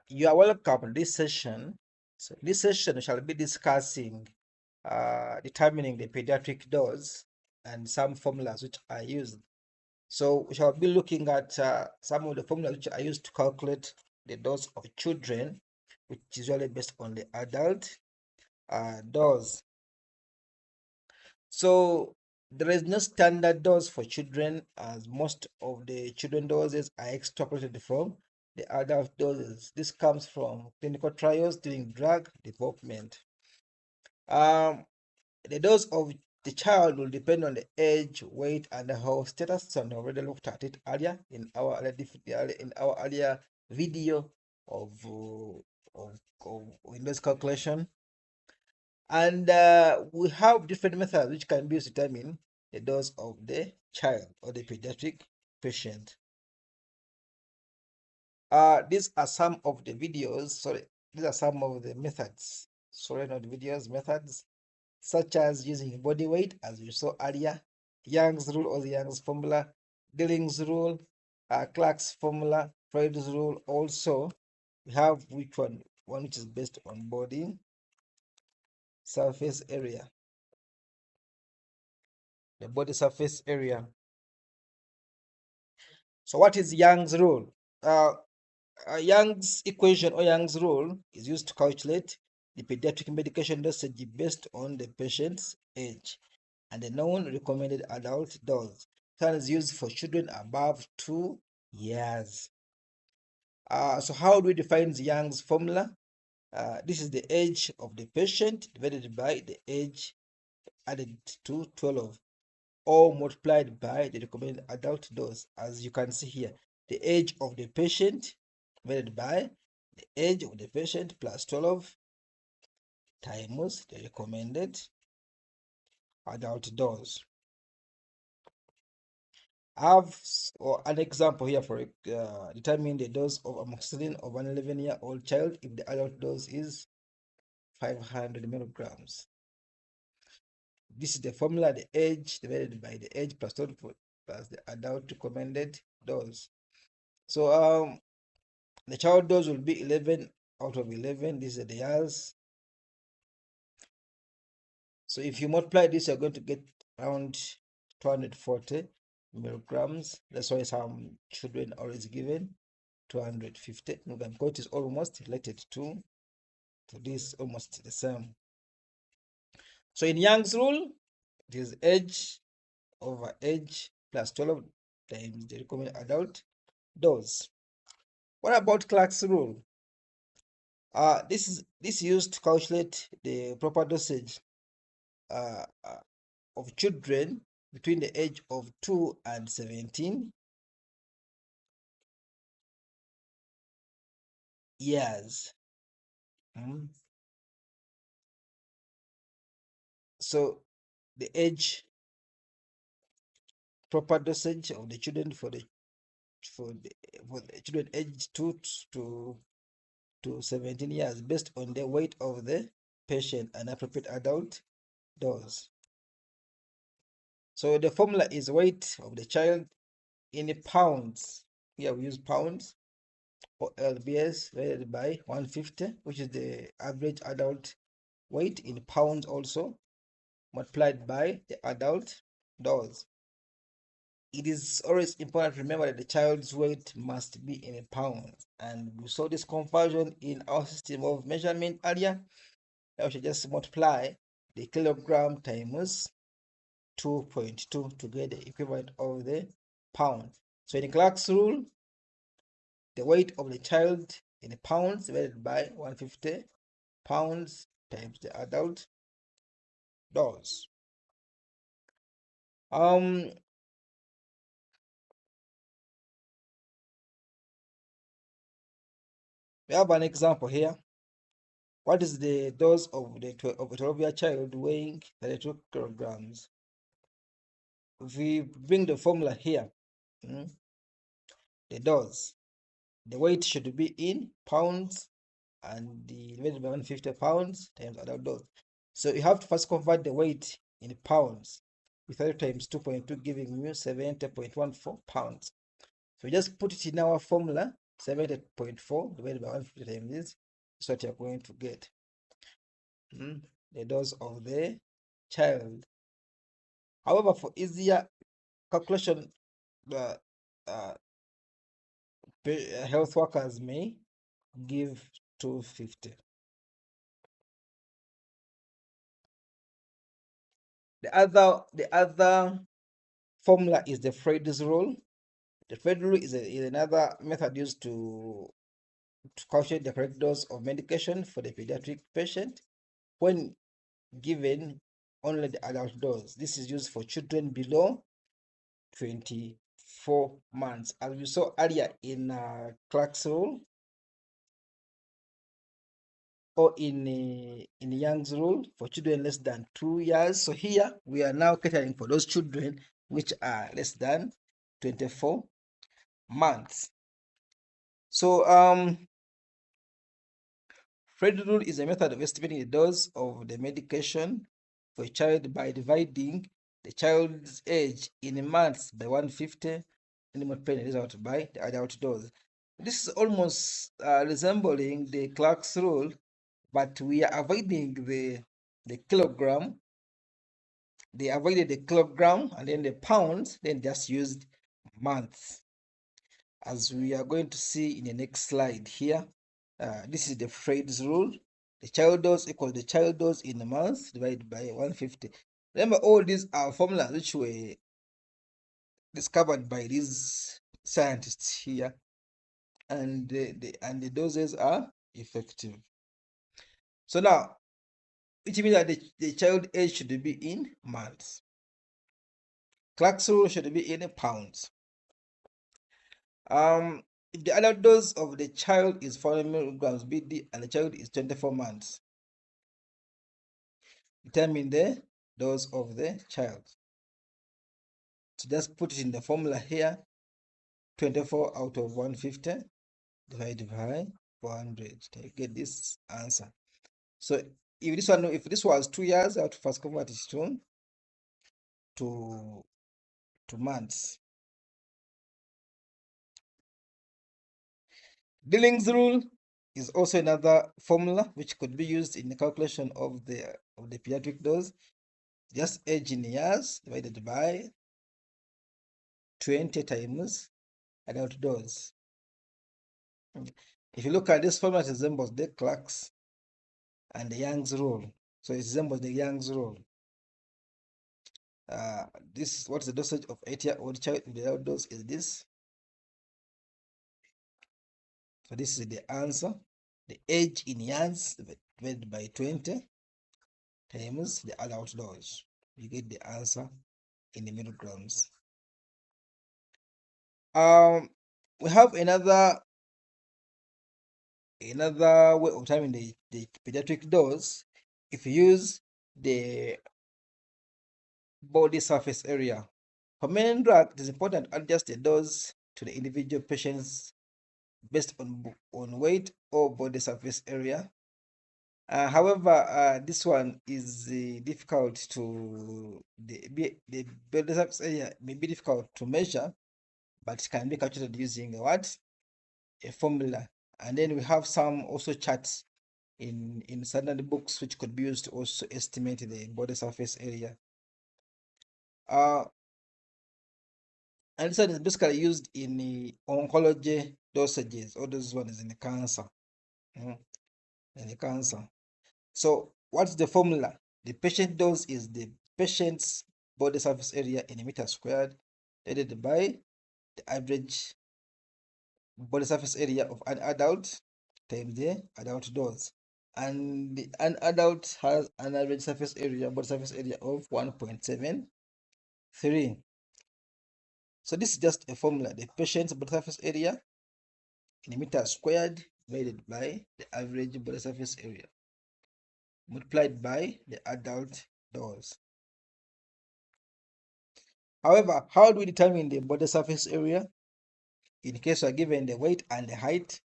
You are welcome to this session. So this session we shall be discussing determining the pediatric dose and some formulas which are used. So we shall be looking at some of the formulas which are used to calculate the dose of children, which is usually based on the adult dose. So there is no standard dose for children, as most of the children doses are extrapolated from the adult doses. This comes from clinical trials during drug development. Um, the dose of the child will depend on the age, weight, and the health status. And I already looked at it earlier in our earlier video of Windows calculation. And we have different methods which can be used to determine the dose of the child or the pediatric patient. These are some of the videos, these are some of the methods, not videos, methods, such as using body weight, as we saw earlier, Young's rule or the Young's formula, Dilling's rule, Clark's formula, Freud's rule. Also, we have one which is based on body surface area, the body surface area. So what is Young's rule? Young's equation or Young's rule is used to calculate the pediatric medication dosage based on the patient's age and the known recommended adult dose. That is used for children above 2 years. So how do we define the Young's formula? This is the age of the patient divided by the age added to 12, or multiplied by the recommended adult dose. As you can see here, the age of the patient divided by the age of the patient plus 12 times the recommended adult dose. I have an example here for determining the dose of amoxicillin of an 11-year-old child if the adult dose is 500 milligrams. This is the formula: the age divided by the age plus 12 plus the adult recommended dose. So the child dose will be 11 out of 11. These are the years. So if you multiply this, you're going to get around 240 milligrams. That's why some children are always given 250 milligrams, because it is almost related to this, almost the same. So in Young's rule, it is age over age plus 12 times the recommended adult dose. What about Clark's rule? This is used to calculate the proper dosage of children between the age of 2 and 17 years. So the age proper dosage of the children for the children aged 2 to 17 years based on the weight of the patient and appropriate adult dose. So the formula is weight of the child in pounds. Here we use pounds, or lbs, divided by 150, which is the average adult weight in pounds, also multiplied by the adult dose. It is always important to remember that the child's weight must be in pounds, and we saw this conversion in our system of measurement earlier. I should just multiply the kilogram times 2.2 to get the equivalent of the pound. So in Clark's rule, the weight of the child in pounds divided by 150 pounds times the adult dose. We have an example here. What is the dose of a 12-year child weighing 32 kilograms? If we bring the formula here, the dose, the weight should be in pounds, and the divided by 150 pounds times adult dose. So you have to first convert the weight in pounds with 30 times 2.2, giving you 70.14 pounds. So we just put it in our formula, 70.4 divided by 150 times this is what you're going to get. The dose of the child. However, for easier calculation, the health workers may give 250. The other formula is the Fred's rule. The Fred rule is another method used to calculate the correct dose of medication for the pediatric patient when given only the adult dose. This is used for children below 24 months, as we saw earlier in Clark's rule or in Young's rule for children less than 2 years. So here we are now catering for those children which are less than 24 months. So Fred rule is a method of estimating the dose of the medication for a child by dividing the child's age in months by 150 and multiplying the result by the adult dose. This is almost resembling the Clark's rule, but we are avoiding the kilogram. They avoided the kilogram and then the pounds, then just used months. As we are going to see in the next slide here, this is the Fred's rule. The child dose equals the child dose in a month divided by 150. Remember, all these are formulas which were discovered by these scientists here, and the doses are effective. So now, which means that the child age should be in months. Clark's rule should be in pounds. If the adult dose of the child is 400 milligrams BD and the child is 24 months, determine the dose of the child. So just put it in the formula here, 24 out of 150 divided by 400 to get this answer. So if this was 2 years, I have to first convert it to months. Dilling's rule is also another formula which could be used in the calculation of the pediatric dose. Just age in years divided by 20 times adult dose. If you look at this formula, it resembles the Clark's and the Young's rule. So it resembles the Young's rule. This what's the dosage of 8-year-old child with the adult dose is this. So this is the answer. The age in years divided by 20 times the adult dose. You get the answer in the milligrams. We have another way of determining the pediatric dose. If you use the body surface area. For main drug, it is important to adjust the dose to the individual patients based on weight or body surface area. However, this one is difficult to the body surface area may be difficult to measure, but it can be calculated using a formula. And then we have some also charts in standard books which could be used to also estimate the body surface area. And this one is basically used in the oncology dosages. All those ones in the cancer. In the cancer. So what's the formula? The patient dose is the patient's body surface area in a meter squared divided by the average body surface area of an adult times the adult dose. And an adult has an average body surface area of 1.73. So this is just a formula. The patient's body surface area in a meter squared divided by the average body surface area multiplied by the adult dose. However, how do we determine the body surface area? In case we are given the weight and the height,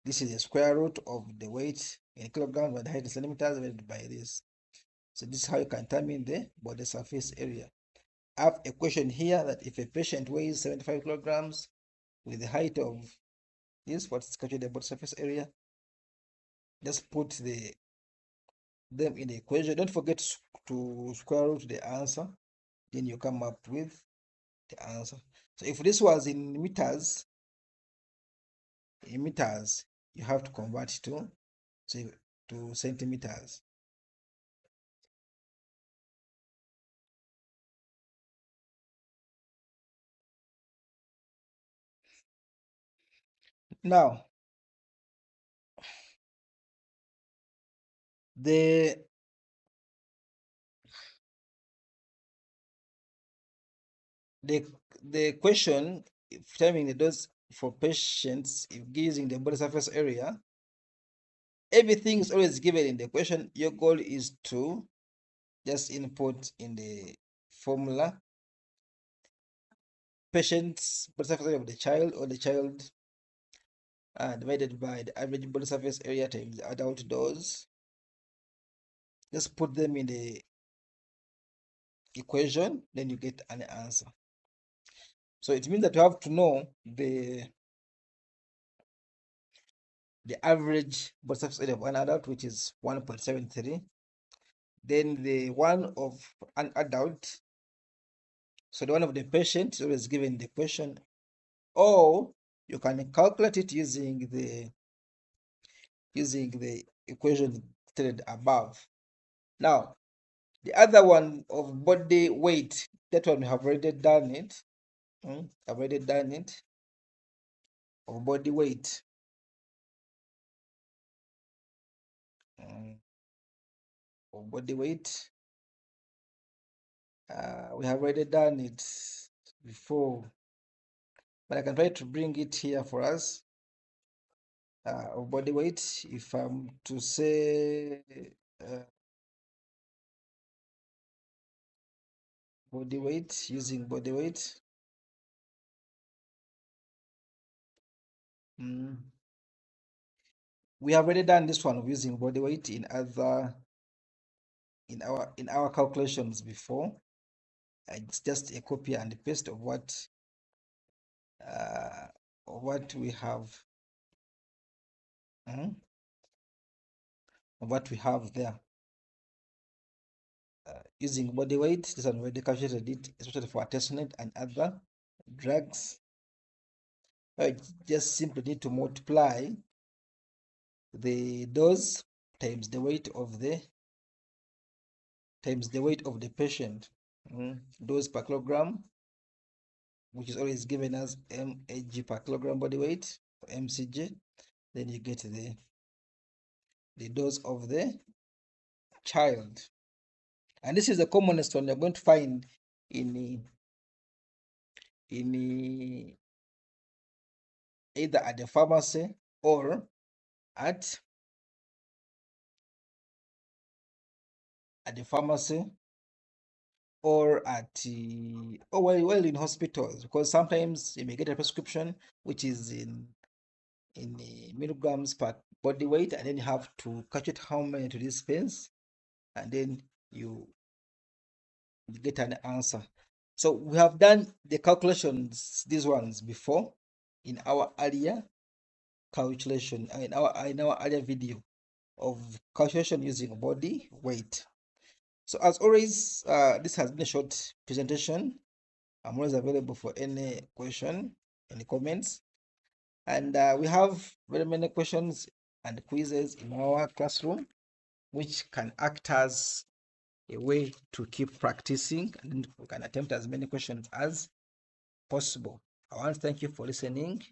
this is the square root of the weight in kilograms and the height in centimeters divided by this. So this is how you can determine the body surface area. I have a question here that if a patient weighs 75 kilograms with a height of is what is calculated the body surface area. Just put them in the equation. Don't forget to square root the answer. Then you come up with the answer. So if this was in meters, you have to convert to centimeters. Now, the the question determining the dose for patients if using the body surface area, everything is always given in the question. Your goal is to just input in the formula patient's body surface area of the child, or the child divided by the average body surface area times the adult dose. Just put them in the equation, then you get an answer. So it means that you have to know the average body surface area of an adult, which is 1.73. Then the one of an adult, so the one of the patient is always given the question, or you can calculate it using the equation stated above. Now, the other one of body weight, that one we have already done it. I've already done it. Of body weight. Of body weight. We have already done it before, but I can try to bring it here for us. Of body weight, if I'm to say body weight, using body weight. We have already done this one of using body weight in other in our calculations before. It's just a copy and paste of what we have there. Using body weight, this one already calculated it, especially for artesunate and other drugs. I just simply need to multiply the dose times the weight of the patient. Dose per kilogram, which is always given as mg per kilogram body weight, or mcg. Then you get the dose of the child, and this is the commonest one you're going to find in either at the pharmacy or at or at well in hospitals, because sometimes you may get a prescription which is in milligrams per body weight, and then you have to calculate how many to dispense, and then you get an answer. So we have done the calculations, these ones, before in our earlier calculation, in our earlier video of calculation using body weight. So as always, this has been a short presentation. I'm always available for any question, any comments, and we have very many questions and quizzes in our classroom, which can act as a way to keep practicing, and we can attempt as many questions as possible. I want to thank you for listening.